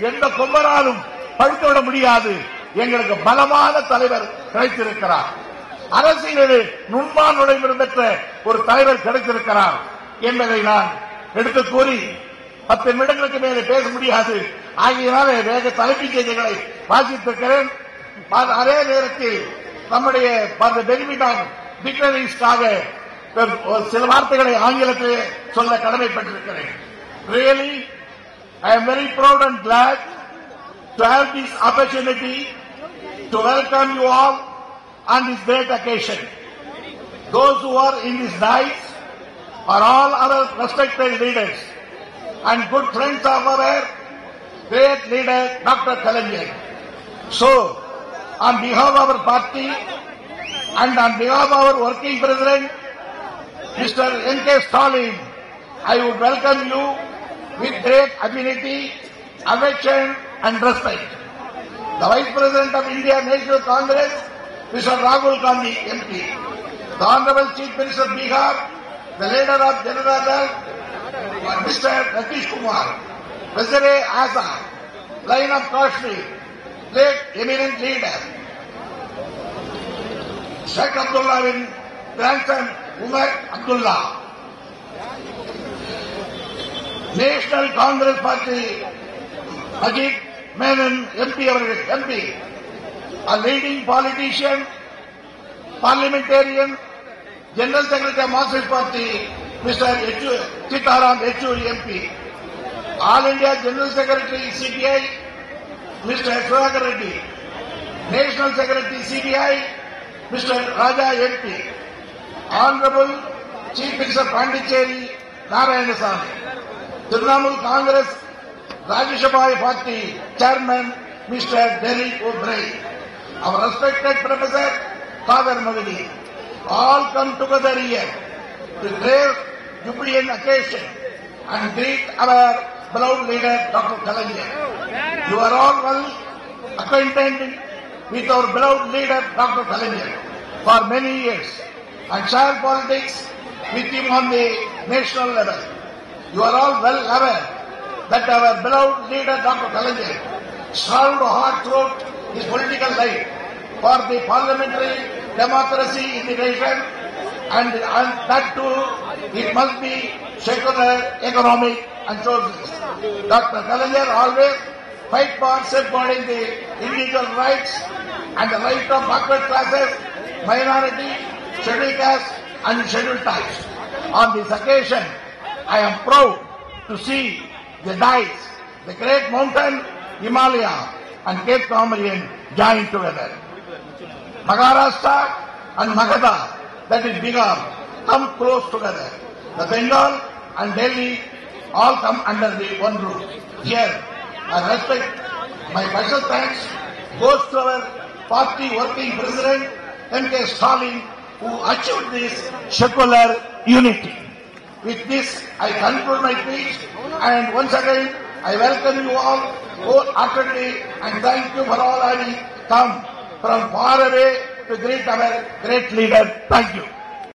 எந்த கொம்பனாலும் பழுத்துவிட முடியாது. எங்களுக்கு பலமான தலைவர் கிடைத்திருக்கிறார். அரசியலில் நுண்மான் பெற்ற ஒரு தலைவர் கிடைத்திருக்கிறார் என்பதை நான் எடுத்து கூறி 10 நிமிடங்களுக்கு மேலே பேச முடியாது. ஆகியனாலே வேக தலைமைச் செய்திகளை வாசித்திருக்கிறேன். அதே நேரத்தில் நம்முடைய பெனிஃபிட் ஆஃப் டிக்ஷனரிஸ்க்காக சில வார்த்தைகளை ஆங்கிலத்திலே சொல்ல கடமைப்பட்டிருக்கிறேன். Really, I am very proud and glad to have this opportunity to welcome you all on this great occasion. Those who are in this dais are all our respected leaders and good friends of our great leader, Dr. Kalaignar. So, on behalf of our party and on behalf of our working president, Mr. N.K. Stalin, I would welcome you with great affinity, affection and respect. The Vice President of India National Congress, Mr. Rahul Gandhi, MP. The Honorable Chief Minister of Bihar, the leader of Janata Dal, Mr. Nitish Kumar, Wazir Azad, Lion of Kashmir, late eminent leader, Sheikh Abdullah bin grandson Umar Abdullah, National Congress Party, Ajit Menon MP, a leading politician, parliamentarian, General Secretary of Marxist Party, Mr. Sitaram Yechury MP, All India General Secretary CPI, Mr. Sudhakar Reddy, National Secretary CPI, Mr. Raja MP, Honorable Chief Minister Pondicherry Narayanasamy, Trinamool Congress Rajya Sabha Party Chairman Mr. Derek O'Brien, our respected Professor Kader Magadi, all come together here to great jubilant occasion and greet our beloved leader Dr. Kalaignar. You are all well acquainted with our beloved leader Dr. Kalaignar for many years and share politics with him on the national level. You are all well aware that our beloved leader Dr. Kalaignar struggled hard throughout his political life for the parliamentary democracy in the nation, and that too it must be secular, economic and socialist. Dr. Kalaignar always fight for safeguarding the individual rights and the right of backward classes, minority, scheduled caste and scheduled tribes. On this occasion, I am proud to see the dais, the great mountain Himalaya and Cape Comorin join together. Maharashtra and Magadha, that is Bihar, come close together. The Bengal and Delhi all come under the one roof. Here, I respect my special thanks goes to our party working president, N.K. Stalin, who achieved this secular unity. With this, I conclude my speech, and once again, I welcome you all wholeheartedly and thank you for all having come from far away to greet our great leader. Thank you.